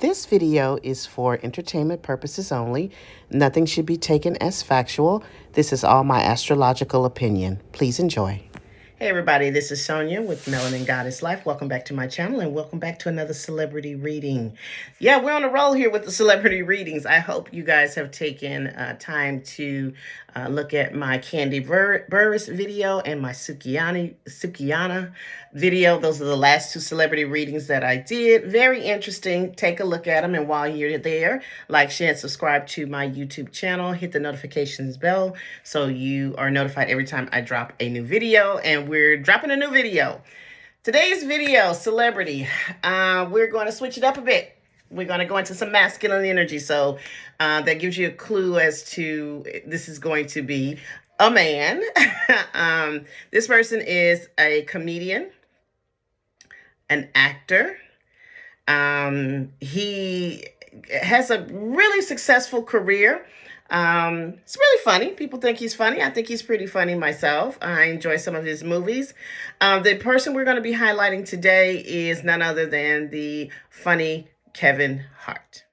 This video is for entertainment purposes only. Nothing should be taken as factual. This is all my astrological opinion. Please enjoy. Hey everybody, this is Sonia with Melanin Goddess Life. Welcome back to my channel and welcome back to another celebrity reading. Yeah, we're on a roll here with the celebrity readings. I hope you guys have taken time to look at my Candy Burris video and my Sukiana video. Those are the last two celebrity readings that I did. Very interesting. Take a look at them, and while you're there, like, share, and subscribe to my YouTube channel. Hit the notifications bell so you are notified every time I drop a new video, and we're dropping a new video. Today's video, celebrity, we're going to switch it up a bit. We're going to go into some masculine energy. So that gives you a clue as to this is going to be a man. This person is a comedian, an actor. He has a really successful career. It's really funny. People think he's funny. I think he's pretty funny myself. I enjoy some of his movies. The person we're going to be highlighting today is none other than the funny Kevin Hart.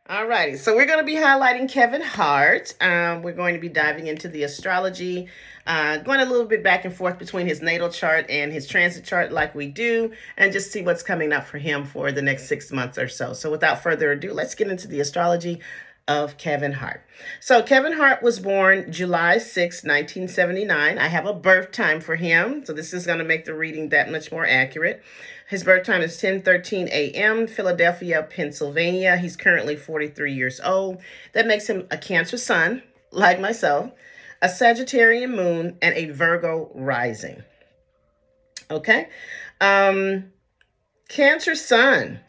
Alrighty, so we're going to be highlighting Kevin Hart. We're going to be diving into the astrology, going a little bit back and forth between his natal chart and his transit chart like we do, and just see what's coming up for him for the next 6 months or so. So without further ado, let's get into the astrology of Kevin Hart. So Kevin Hart was born July 6, 1979. I have a birth time for him, so this is going to make the reading that much more accurate. His birth time is 10:13 a.m., Philadelphia, Pennsylvania. He's currently 43 years old. That makes him a Cancer sun, like myself, a Sagittarian moon, and a Virgo rising. Okay? Cancer sun.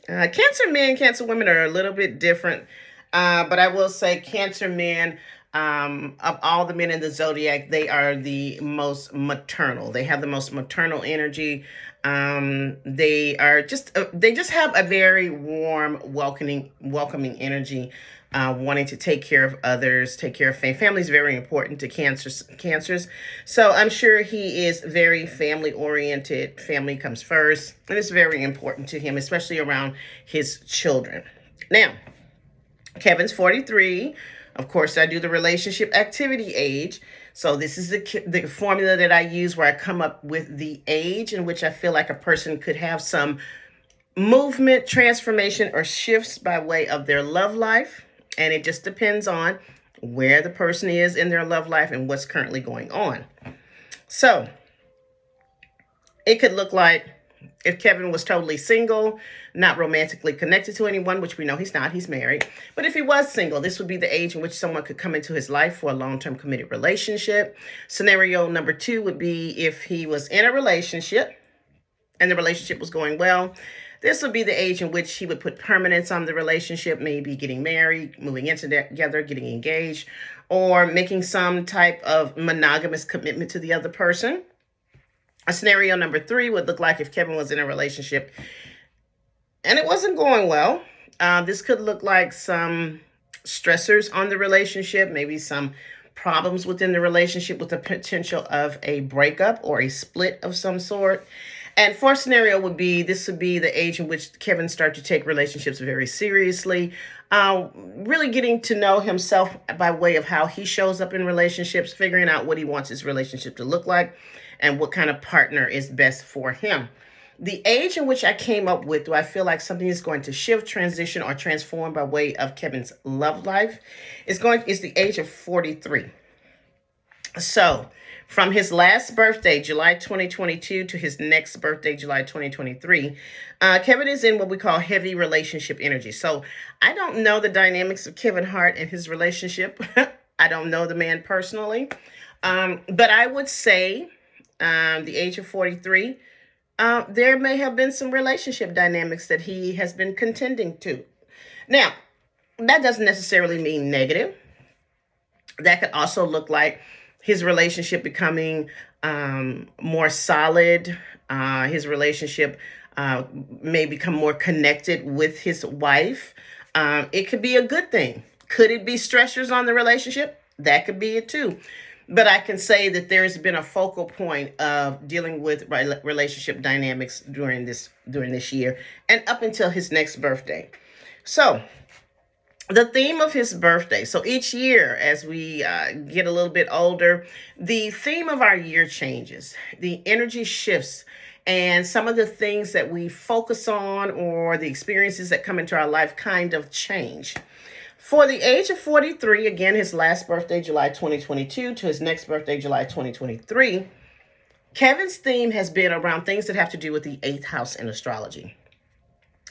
Cancer men, Cancer women are a little bit different, but I will say Cancer men, of all the men in the zodiac, they are the most maternal. They have the most maternal energy. They just have a very warm, welcoming energy, wanting to take care of others, take care of family. Family is very important to cancers. So I'm sure he is very family oriented. Family comes first, and it's very important to him, especially around his children. Now, Kevin's 43. Of course, I do the relationship activity age. So this is the formula that I use where I come up with the age in which I feel like a person could have some movement, transformation, or shifts by way of their love life. And it just depends on where the person is in their love life and what's currently going on. So it could look like if Kevin was totally single, not romantically connected to anyone, which we know he's not, he's married. But if he was single, this would be the age in which someone could come into his life for a long-term committed relationship. Scenario number 2 would be if he was in a relationship and the relationship was going well. This would be the age in which he would put permanence on the relationship, maybe getting married, moving into together, getting engaged, or making some type of monogamous commitment to the other person. A scenario number 3 would look like if Kevin was in a relationship and it wasn't going well. This could look like some stressors on the relationship, maybe some problems within the relationship with the potential of a breakup or a split of some sort. And fourth scenario would be, this would be the age in which Kevin started to take relationships very seriously, really getting to know himself by way of how he shows up in relationships, figuring out what he wants his relationship to look like and what kind of partner is best for him. The age in which I came up with, do I feel like something is going to shift, transition, or transform by way of Kevin's love life, is the age of 43. So from his last birthday, July 2022, to his next birthday, July 2023, Kevin is in what we call heavy relationship energy. So I don't know the dynamics of Kevin Hart and his relationship. I don't know the man personally. But I would say the age of 43, there may have been some relationship dynamics that he has been contending to. Now, that doesn't necessarily mean negative. That could also look like his relationship becoming more solid. His relationship may become more connected with his wife. It could be a good thing. Could it be stressors on the relationship? That could be it too. but I can say that there's been a focal point of dealing with relationship dynamics during this year and up until his next birthday. So the theme of his birthday. So each year, as we get a little bit older, the theme of our year changes. The energy shifts, and some of the things that we focus on or the experiences that come into our life kind of change. For the age of 43, again, his last birthday, July 2022, to his next birthday, July 2023, Kevin's theme has been around things that have to do with the eighth house in astrology.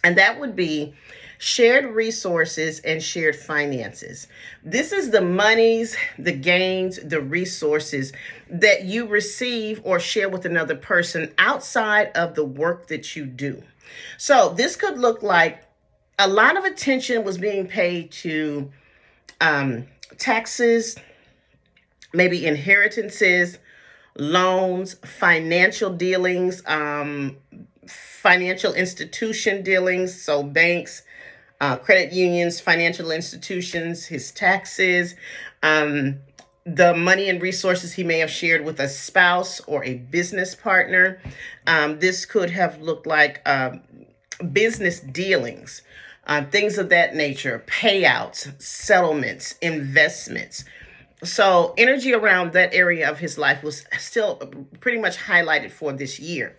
And that would be shared resources and shared finances. This is the monies, the gains, the resources that you receive or share with another person outside of the work that you do. So this could look like a lot of attention was being paid to taxes, maybe inheritances, loans, financial dealings, financial institution dealings, so banks, credit unions, financial institutions, his taxes, the money and resources he may have shared with a spouse or a business partner. This could have looked like business dealings, things of that nature, payouts, settlements, investments. So energy around that area of his life was still pretty much highlighted for this year.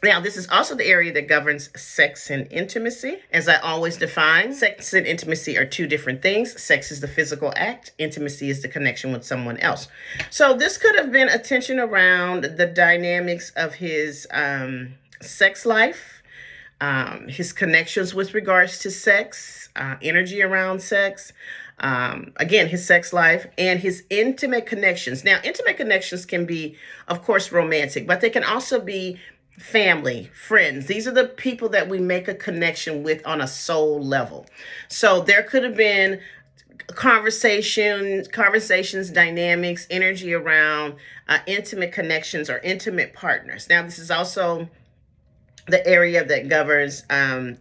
Now, this is also the area that governs sex and intimacy. As I always define, sex and intimacy are two different things. Sex is the physical act. Intimacy is the connection with someone else. So this could have been attention around the dynamics of his sex life, his connections with regards to sex, energy around sex, again, his sex life and his intimate connections. Now, intimate connections can be, of course, romantic, but they can also be family, friends. These are the people that we make a connection with on a soul level. So there could have been conversations, dynamics, energy around intimate connections or intimate partners. Now, this is also the area that governs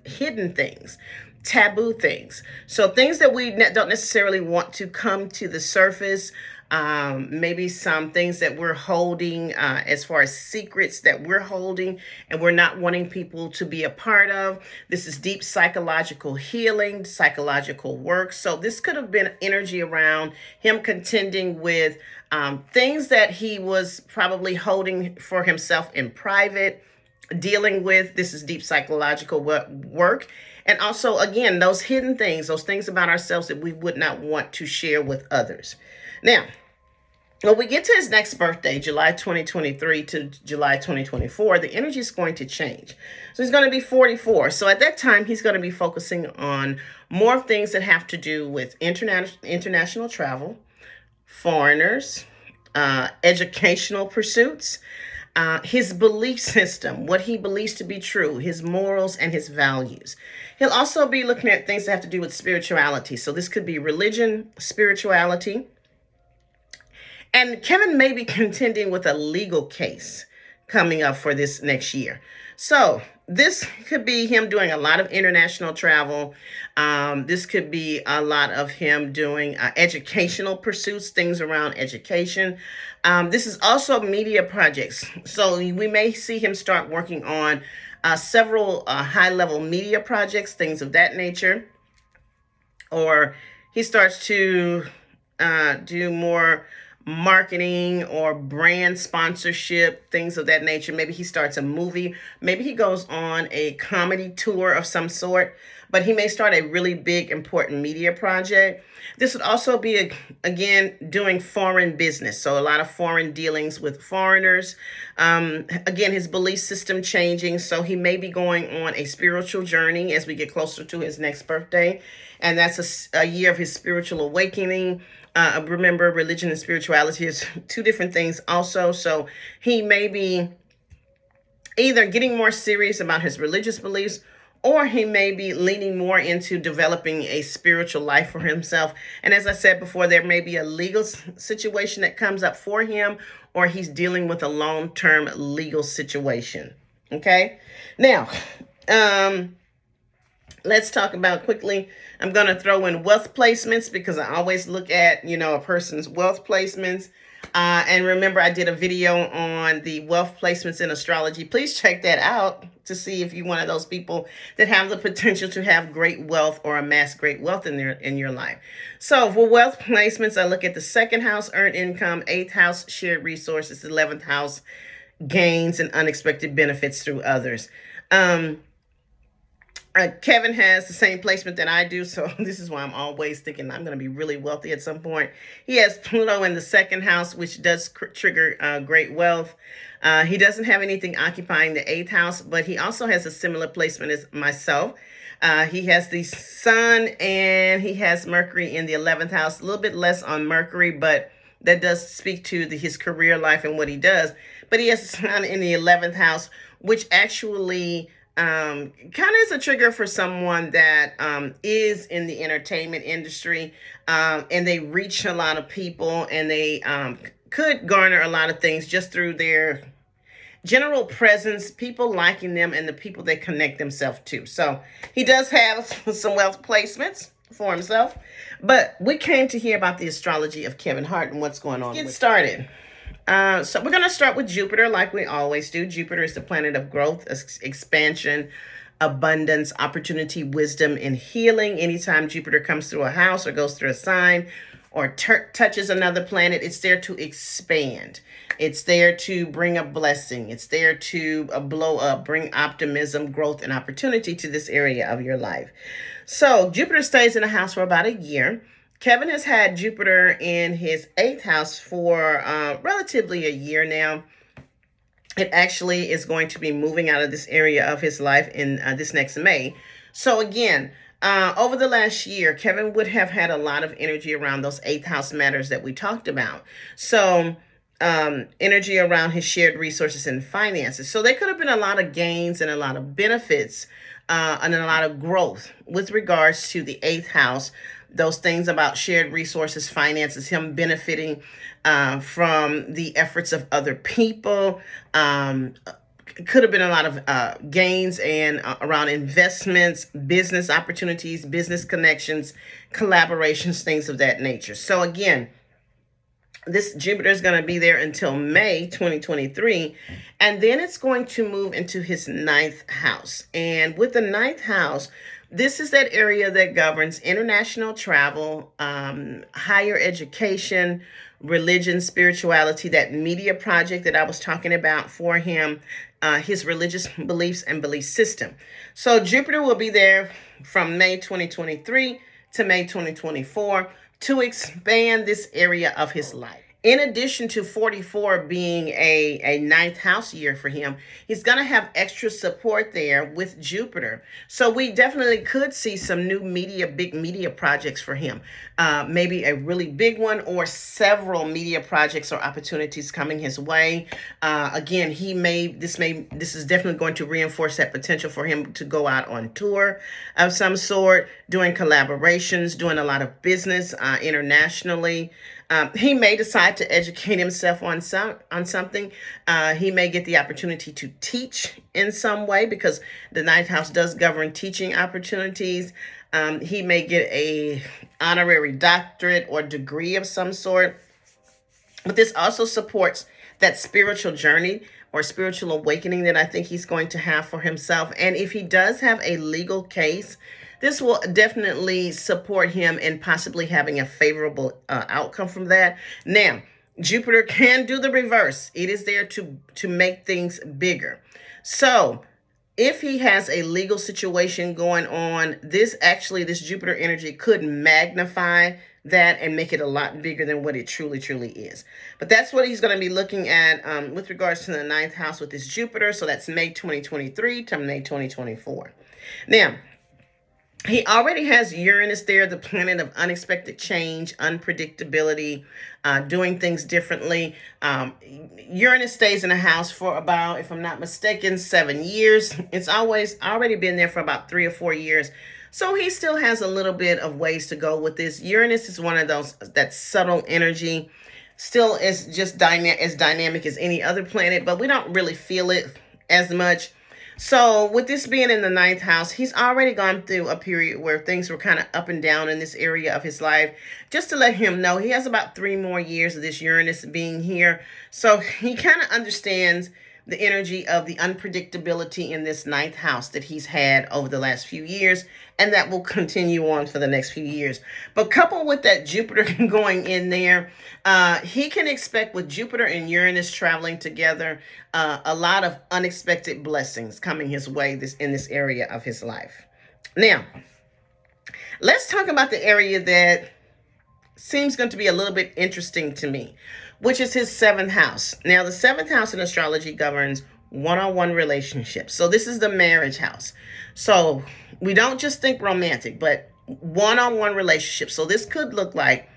hidden things, taboo things. So things that we don't necessarily want to come to the surface. Maybe some things that we're holding as far as secrets that we're holding and we're not wanting people to be a part of. This is deep psychological healing, psychological work. So this could have been energy around him contending with things that he was probably holding for himself in private, dealing with. This is deep psychological work. And also, again, those hidden things, those things about ourselves that we would not want to share with others. Now, when we get to his next birthday, July 2023 to July 2024, the energy is going to change. So he's going to be 44. So at that time, he's going to be focusing on more things that have to do with international travel, foreigners, educational pursuits, his belief system, what he believes to be true, his morals and his values. He'll also be looking at things that have to do with spirituality. So this could be religion, spirituality. And Kevin may be contending with a legal case coming up for this next year. So this could be him doing a lot of international travel. This could be a lot of him doing educational pursuits, things around education. This is also media projects. So we may see him start working on several high-level media projects, things of that nature. Or he starts to do more marketing or brand sponsorship, things of that nature. Maybe he starts a movie. Maybe he goes on a comedy tour of some sort, but he may start a really big, important media project. This would also be, again, doing foreign business. So a lot of foreign dealings with foreigners. Again, his belief system changing. So he may be going on a spiritual journey as we get closer to his next birthday. And that's a year of his spiritual awakening. Remember, religion and spirituality is two different things also. So he may be either getting more serious about his religious beliefs, or he may be leaning more into developing a spiritual life for himself. And as I said before, there may be a legal situation that comes up for him, or he's dealing with a long-term legal situation. Okay? Now, let's talk about quickly. I'm going to throw in wealth placements because I always look at, a person's wealth placements. And remember, I did a video on the wealth placements in astrology. Please check that out to see if you're one of those people that have the potential to have great wealth or amass great wealth in your life. So for wealth placements, I look at the second house, earned income, eighth house, shared resources, 11th house, gains and unexpected benefits through others. Kevin has the same placement that I do, so this is why I'm always thinking I'm going to be really wealthy at some point. He has Pluto in the second house, which does trigger great wealth. He doesn't have anything occupying the eighth house, but he also has a similar placement as myself. He has the Sun and he has Mercury in the 11th house, a little bit less on Mercury, but that does speak to his career life and what he does. But he has the Sun in the 11th house, which actually kind of is a trigger for someone that is in the entertainment industry, and they reach a lot of people, and they could garner a lot of things just through their general presence, people liking them, and the people they connect themselves to. So he does have some wealth placements for himself, but we came to hear about the astrology of Kevin Hart and what's going on. Let's get started. So we're going to start with Jupiter like we always do. Jupiter is the planet of growth, expansion, abundance, opportunity, wisdom, and healing. Anytime Jupiter comes through a house or goes through a sign or touches another planet, it's there to expand. It's there to bring a blessing. It's there to blow up, bring optimism, growth, and opportunity to this area of your life. So Jupiter stays in a house for about a year. Kevin has had Jupiter in his eighth house for relatively a year now. It actually is going to be moving out of this area of his life in this next May. So again, over the last year, Kevin would have had a lot of energy around those eighth house matters that we talked about. So energy around his shared resources and finances. So there could have been a lot of gains and a lot of benefits and a lot of growth with regards to the eighth house. Those things about shared resources, finances, him benefiting from the efforts of other people. Could have been a lot of gains and around investments, business opportunities, business connections, collaborations, things of that nature. So again, this Jupiter is going to be there until May 2023, and then it's going to move into his ninth house. And with the ninth house, this is that area that governs international travel, higher education, religion, spirituality, that media project that I was talking about for him, his religious beliefs and belief system. So Jupiter will be there from May 2023 to May 2024 to expand this area of his life. In addition to 44 being a ninth house year for him, he's going to have extra support there with Jupiter. So we definitely could see some new big media projects for him. Maybe a really big one or several media projects or opportunities coming his way. Again, this is definitely going to reinforce that potential for him to go out on tour of some sort, doing collaborations, doing a lot of business internationally. He may decide to educate himself on something. He may get the opportunity to teach in some way because the ninth house does govern teaching opportunities. He may get a honorary doctorate or degree of some sort. But this also supports that spiritual journey or spiritual awakening that I think he's going to have for himself. And if he does have a legal case, this will definitely support him in possibly having a favorable outcome from that. Now, Jupiter can do the reverse. It is there to make things bigger. So if he has a legal situation going on, this Jupiter energy could magnify that and make it a lot bigger than what it truly is. But that's what he's going to be looking at with regards to the ninth house with this Jupiter. So that's May 2023 to May 2024. Now, he already has Uranus there, the planet of unexpected change, unpredictability, doing things differently. Uranus stays in a house for about, if I'm not mistaken, 7 years. It's already been there for about 3 or 4 years. So he still has a little bit of ways to go with this. Uranus is one of those, that subtle energy, still is just as dynamic as any other planet, but we don't really feel it as much. So, with this being in the ninth house, he's already gone through a period where things were kind of up and down in this area of his life. Just to let him know, he has about 3 more years of this Uranus being here. So, he kind of understands the energy of the unpredictability in this ninth house that he's had over the last few years, and that will continue on for the next few years. But coupled with that Jupiter going in there, he can expect, with Jupiter and Uranus traveling together, a lot of unexpected blessings coming his way in this area of his life. Now, let's talk about the area that seems going to be a little bit interesting to me, which is his seventh house. Now, the seventh house in astrology governs one-on-one relationships. So this is the marriage house. So we don't just think romantic, but one-on-one relationships. So this could look like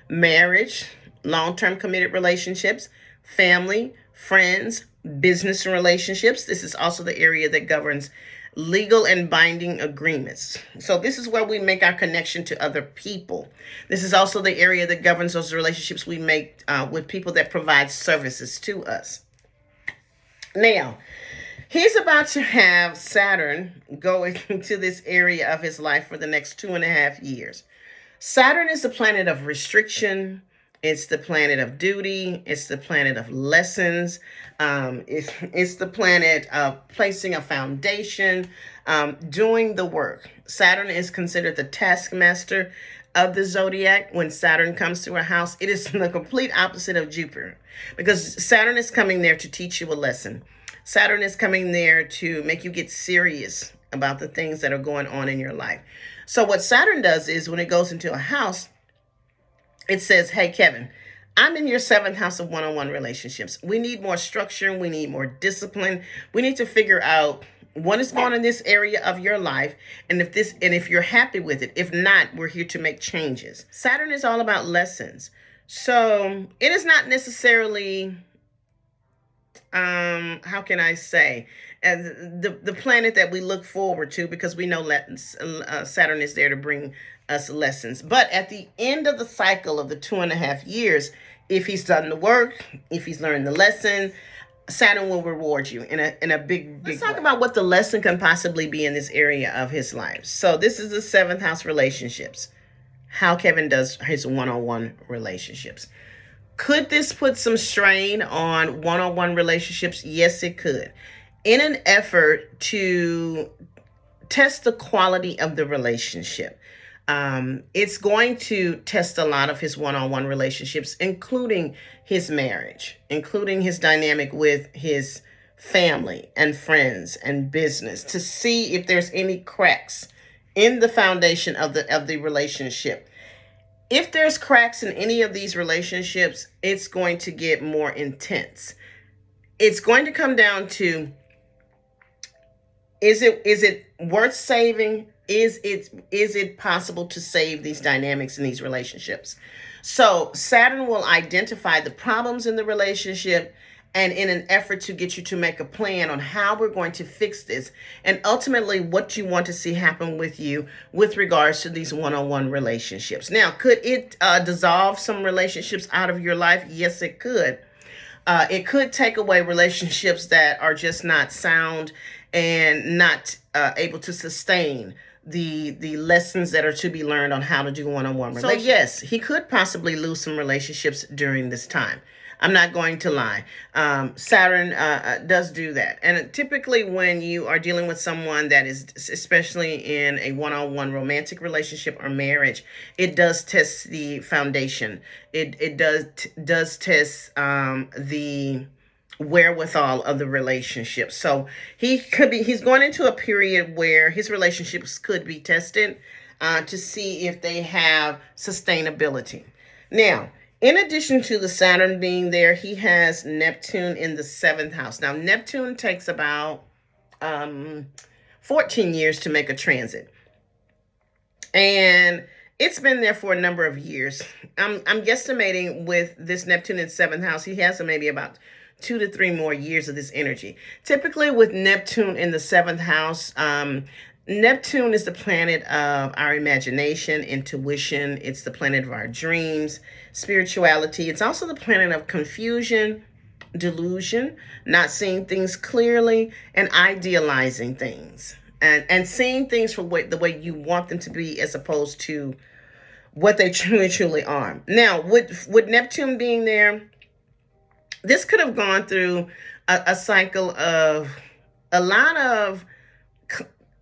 marriage, long-term committed relationships, family, friends, business relationships. This is also the area that governs legal and binding agreements. So this is where we make our connection to other people. This is also the area that governs those relationships we make with people that provide services to us. Now, he's about to have Saturn go into this area of his life for the next 2.5 years. Saturn is the planet of restriction. It's the planet of duty. It's the planet of lessons. It's the planet of placing a foundation, doing the work. Saturn is considered the taskmaster of the zodiac. When Saturn comes to a house, it is the complete opposite of Jupiter, because Saturn is coming there to teach you a lesson. Saturn is coming there to make you get serious about the things that are going on in your life. So what Saturn does is, when it goes into a house, it says, hey, Kevin, I'm in your seventh house of one-on-one relationships. We need more structure. We need more discipline. We need to figure out what is going on in this area of your life, and if you're happy with it. If not, we're here to make changes. Saturn is all about lessons. So it is not necessarily, how can I say, the planet that we look forward to, because we know Saturn is there to bring us lessons. But at the end of the cycle of the 2.5 years, if he's done the work, if he's learned the lesson, Saturn will reward you in a big Let's talk about what the lesson can possibly be in this area of his life. So this is the seventh house relationships. How Kevin does his one-on-one relationships. Could this put some strain on one-on-one relationships? Yes, it could. In an effort to test the quality of the relationship, it's going to test a lot of his one-on-one relationships, including his marriage, including his dynamic with his family and friends and business, to see if there's any cracks in the foundation of the relationship. If there's cracks in any of these relationships, it's going to get more intense. It's going to come down to, is it worth saving? Is it possible to save these dynamics in these relationships? So Saturn will identify the problems in the relationship, and in an effort to get you to make a plan on how we're going to fix this, and ultimately what you want to see happen with you with regards to these one-on-one relationships. Now, could it dissolve some relationships out of your life? Yes, it could. It could take away relationships that are just not sound and not able to sustain the lessons that are to be learned on how to do one-on-one relationships. So yes, he could possibly lose some relationships during this time. I'm not going to lie. Saturn does do that. And typically when you are dealing with someone that is, especially in a one-on-one romantic relationship or marriage, it does test the foundation. It does test the wherewithal of the relationship. So he's going into a period where his relationships could be tested to see if they have sustainability. Now, in addition to the Saturn being there, he has Neptune in the seventh house. Now, Neptune takes about 14 years to make a transit. And it's been there for a number of years. I'm guesstimating with this Neptune in seventh house, he has maybe about 2 to 3 more years of this energy. Typically with Neptune in the seventh house, Neptune is the planet of our imagination, intuition. It's the planet of our dreams, spirituality. It's also the planet of confusion, delusion, not seeing things clearly, and idealizing things. And seeing things for the way you want them to be as opposed to what they truly are. Now, with Neptune being there, this could have gone through a cycle of a lot of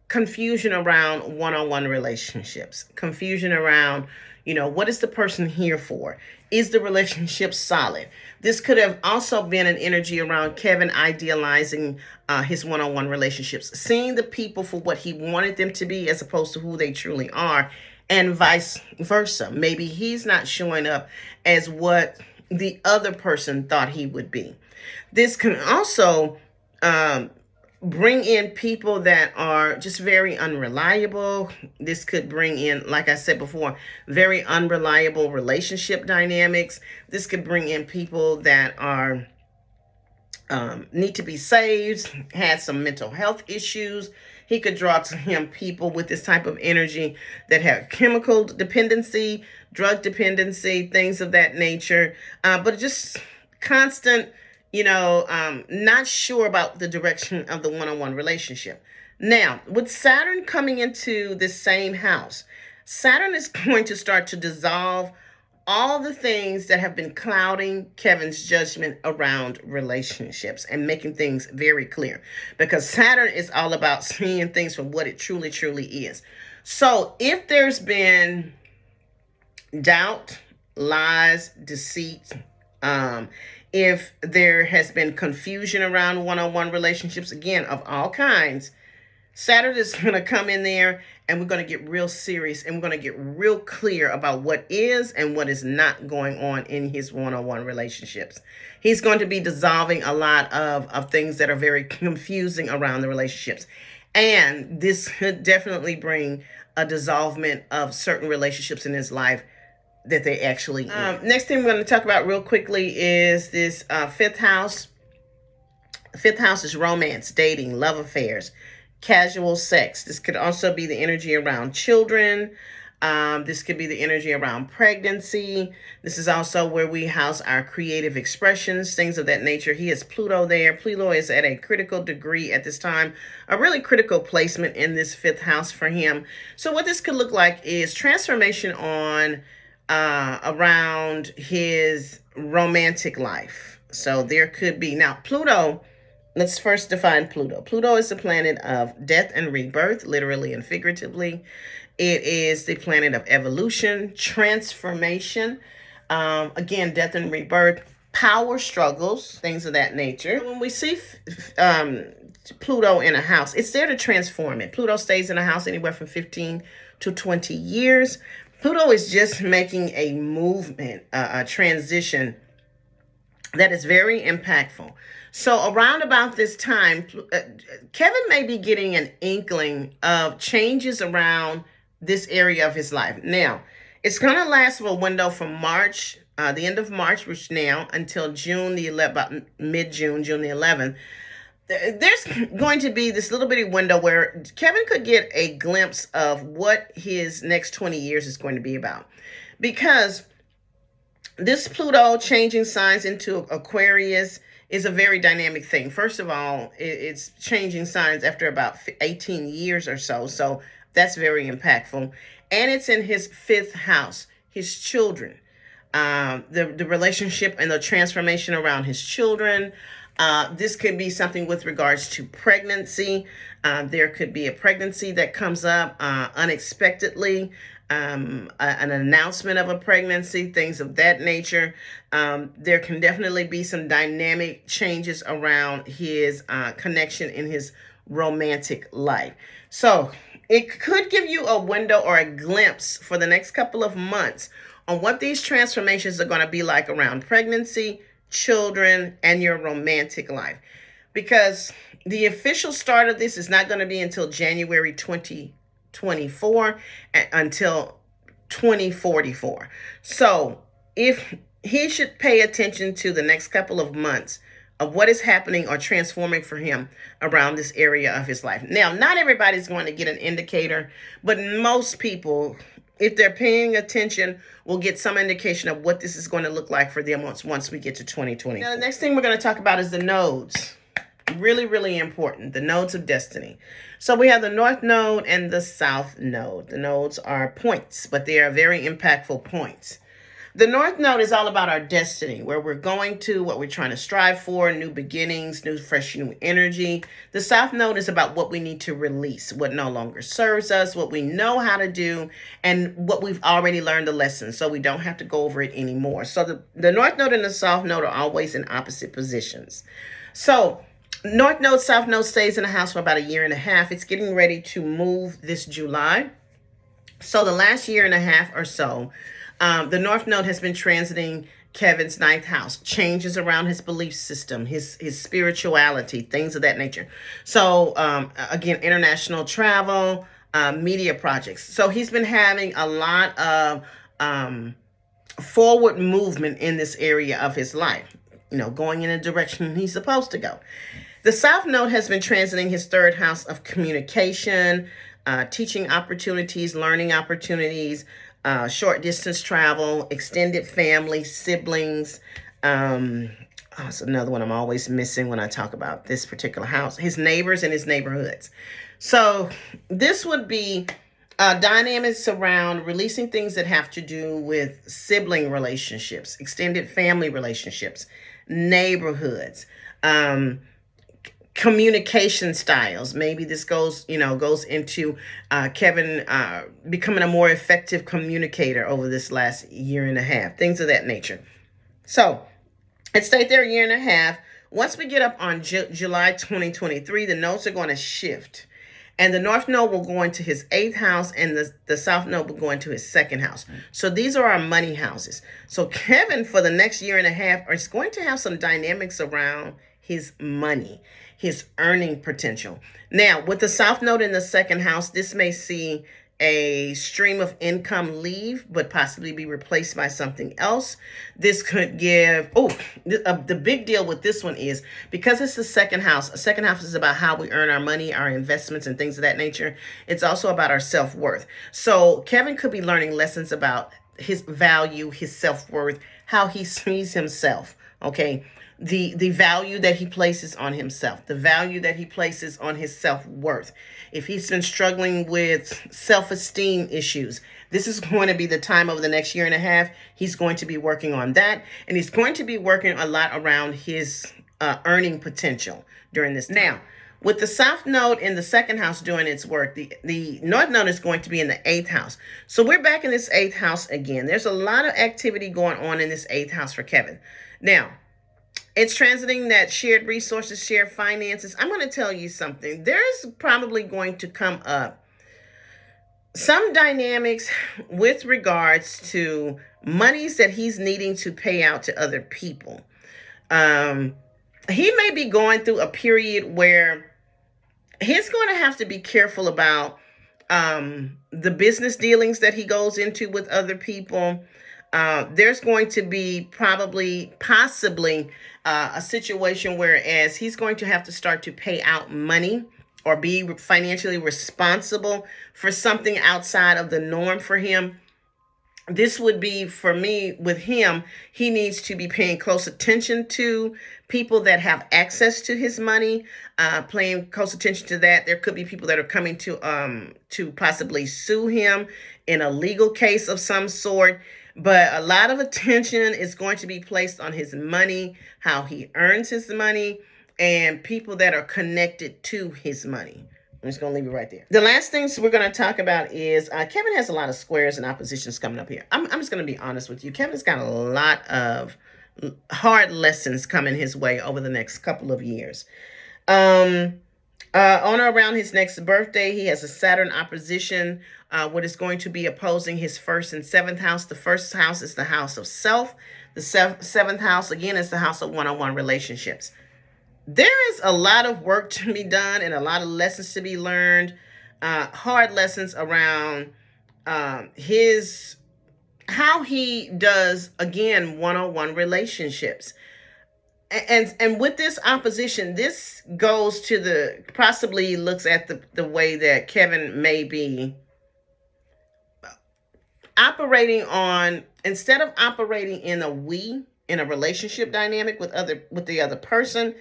confusion around one-on-one relationships, confusion around, what is the person here for? Is the relationship solid? This could have also been an energy around Kevin idealizing his one-on-one relationships, seeing the people for what he wanted them to be as opposed to who they truly are, and vice versa. Maybe he's not showing up as what the other person thought he would be. This can also bring in people that are just very unreliable. This could bring in, like I said before, very unreliable relationship dynamics. This could bring in people that are need to be saved, had some mental health issues. He could draw to him people with this type of energy that have chemical dependency, drug dependency, things of that nature, but just constant, not sure about the direction of the one-on-one relationship. Now, with Saturn coming into this same house, Saturn is going to start to dissolve all the things that have been clouding Kevin's judgment around relationships and making things very clear, because Saturn is all about seeing things for what it truly is. So if there's been doubt, lies, deceit, if there has been confusion around one-on-one relationships, again, of all kinds, Saturn is going to come in there, and we're going to get real serious, and we're going to get real clear about what is and what is not going on in his one-on-one relationships. He's going to be dissolving a lot of things that are very confusing around the relationships. And this could definitely bring a dissolvement of certain relationships in his life that they actually next thing we're going to talk about real quickly is this fifth house. Fifth house is romance, dating, love affairs, casual sex. This could also be the energy around children. This could be the energy around pregnancy. This is also where we house our creative expressions, things of that nature. He has Pluto there. Pluto is at a critical degree at this time, a really critical placement in this fifth house for him. So what this could look like is transformation on around his romantic life. So there could be, now Pluto, let's first define Pluto. Pluto is the planet of death and rebirth, literally and figuratively. It is the planet of evolution, transformation, again, death and rebirth, power struggles, things of that nature. When we see Pluto in a house, it's there to transform it. Pluto stays in a house anywhere from 15 to 20 years. Pluto is just making a movement, a transition that is very impactful. So around about this time, Kevin may be getting an inkling of changes around this area of his life. Now, it's going to last for a window from March, the end of March, which now, until June the 11th, about mid-June, June the 11th. There's going to be this little bitty window where Kevin could get a glimpse of what his next 20 years is going to be about. Because this Pluto changing signs into Aquarius is a very dynamic thing. First of all, it's changing signs after about 18 years or so. So that's very impactful. And it's in his fifth house, his children. The relationship and the transformation around his children. This could be something with regards to pregnancy. There could be a pregnancy that comes up unexpectedly, an announcement of a pregnancy, things of that nature. There can definitely be some dynamic changes around his connection in his romantic life. So it could give you a window or a glimpse for the next couple of months on what these transformations are going to be like around pregnancy, children, and your romantic life. Because the official start of this is not going to be until January 2024 until 2044. So if he should pay attention to the next couple of months of what is happening or transforming for him around this area of his life. Now, not everybody's going to get an indicator, but most people, if they're paying attention, we'll get some indication of what this is going to look like for them once we get to 2020. Now, the next thing we're going to talk about is the nodes. Really, really important. The nodes of destiny. So we have the North Node and the South Node. The nodes are points, but they are very impactful points. The North Node is all about our destiny, where we're going to, what we're trying to strive for, new beginnings, new, fresh, new energy. The South Node is about what we need to release, what no longer serves us, what we know how to do, and what we've already learned the lesson, so we don't have to go over it anymore. So the North Node and the South Node are always in opposite positions. So North Node, South Node stays in the house for about a year and a half. It's getting ready to move this July. So the last year and a half or so, the North Node has been transiting Kevin's ninth house, changes around his belief system, his spirituality, things of that nature. So again, international travel, media projects. So he's been having a lot of forward movement in this area of his life, going in a direction he's supposed to go. The South Node has been transiting his third house of communication, teaching opportunities, learning opportunities, short distance travel, extended family, siblings. That's another one I'm always missing when I talk about this particular house. His neighbors and his neighborhoods. So this would be dynamics around releasing things that have to do with sibling relationships, extended family relationships, neighborhoods, communication styles. Maybe this goes into Kevin becoming a more effective communicator over this last year and a half, things of that nature. So it stayed there a year and a half. Once we get up on July 2023, the nodes are going to shift. And the North Node will go into his 8th house, and the South Node will go into his 2nd house. So these are our money houses. So Kevin, for the next year and a half, is going to have some dynamics around his money, his earning potential. Now, with the South Node in the 2nd house, this may see a stream of income leave, but possibly be replaced by something else. This could give, the big deal with this one is because it's the 2nd house. A 2nd house is about how we earn our money, our investments, and things of that nature. It's also about our self-worth. So Kevin could be learning lessons about his value, his self-worth, how he sees himself, okay? The value that he places on himself, the value that he places on his self-worth. If he's been struggling with self-esteem issues, this is going to be the time over the next year and a half. He's going to be working on that, and he's going to be working a lot around his earning potential during this time. Now, with the South Node in the 2nd house doing its work, the North Node is going to be in the 8th house. So we're back in this 8th house again. There's a lot of activity going on in this 8th house for Kevin. Now, it's transiting that shared resources, shared finances. I'm going to tell you something. There's probably going to come up some dynamics with regards to monies that he's needing to pay out to other people. He may be going through a period where he's going to have to be careful about the business dealings that he goes into with other people. There's going to be possibly a situation whereas he's going to have to start to pay out money or be financially responsible for something outside of the norm for him. This would be, for me, with him, he needs to be paying close attention to people that have access to his money, paying close attention to that. There could be people that are coming to possibly sue him in a legal case of some sort. But a lot of attention is going to be placed on his money, how he earns his money, and people that are connected to his money. I'm just going to leave it right there. The last things we're going to talk about is Kevin has a lot of squares and oppositions coming up here. I'm just going to be honest with you. Kevin's got a lot of hard lessons coming his way over the next couple of years. On or around his next birthday, he has a Saturn opposition, what is going to be opposing his 1st and 7th house. The 1st house is the house of self. The 7th house, again, is the house of one-on-one relationships. There is a lot of work to be done and a lot of lessons to be learned, hard lessons around how he does, again, one-on-one relationships. And with this opposition, this goes to possibly looks at the way that Kevin may be instead of operating in a relationship dynamic with the other person,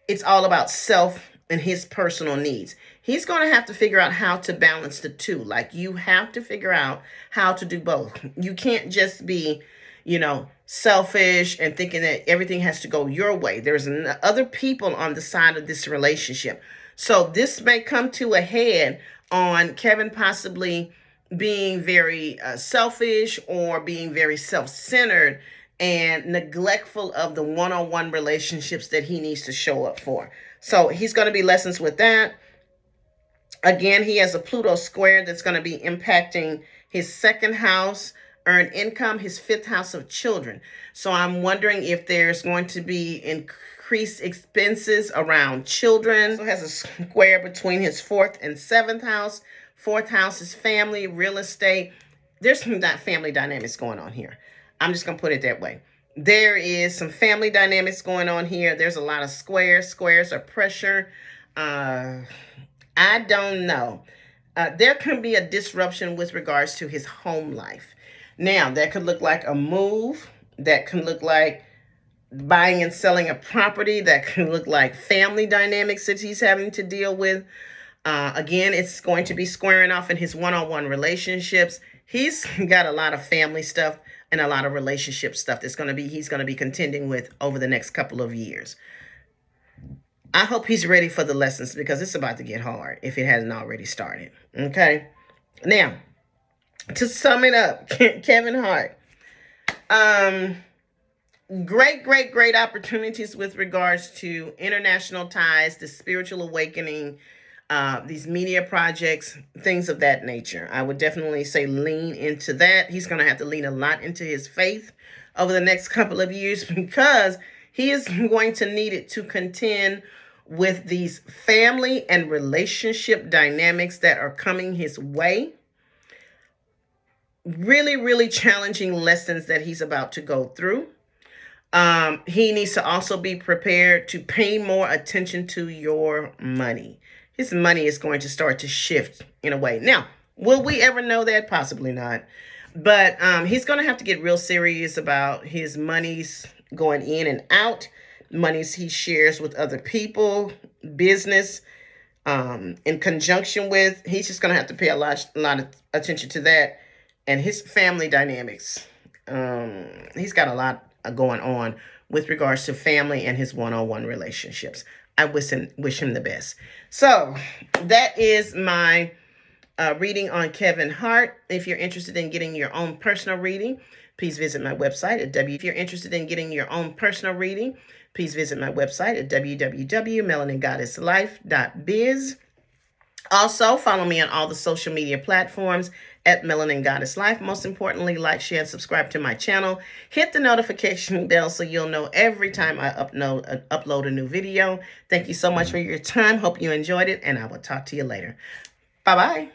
it's all about self and his personal needs. He's going to have to figure out how to balance the two. Like, you have to figure out how to do both. You can't just be, selfish and thinking that everything has to go your way. There's other people on the side of this relationship. So this may come to a head on Kevin possibly being very selfish or being very self-centered and neglectful of the one-on-one relationships that he needs to show up for. So he's going to be lessons with that. Again, he has a Pluto square that's going to be impacting his second house, earned income, his fifth house of children. So I'm wondering if there's going to be increased expenses around children. So has a square between his fourth and seventh house. Fourth house is family, real estate. There's some family dynamics going on here. I'm just going to put it that way. There is some family dynamics going on here. There's a lot of squares. Squares are pressure. I don't know. There can be a disruption with regards to his home life. Now, that could look like a move. That can look like buying and selling a property. That can look like family dynamics that he's having to deal with. Again, it's going to be squaring off in his one-on-one relationships. He's got a lot of family stuff and a lot of relationship stuff he's going to be contending with over the next couple of years. I hope he's ready for the lessons, because it's about to get hard if it hasn't already started. Okay. Now, to sum it up, Kevin Hart. Great opportunities with regards to international ties, the spiritual awakening, these media projects, things of that nature. I would definitely say lean into that. He's going to have to lean a lot into his faith over the next couple of years, because he is going to need it to contend with these family and relationship dynamics that are coming his way. Really challenging lessons that he's about to go through. He needs to also be prepared to pay more attention to your money. His money is going to start to shift in a way. Now, will we ever know that? Possibly not. But he's going to have to get real serious about his monies going in and out, monies he shares with other people, business, in conjunction with. He's just going to have to pay a lot of attention to that. And his family dynamics. He's got a lot going on with regards to family and his one-on-one relationships. I wish him the best. So that is my reading on Kevin Hart. If you're interested in getting your own personal reading, please visit my website at www.melaningoddesslife.biz. Also, follow me on all the social media platforms at Melanin Goddess Life. Most importantly, like, share, and subscribe to my channel. Hit the notification bell so you'll know every time I upload a new video. Thank you so much for your time. Hope you enjoyed it, and I will talk to you later. Bye-bye.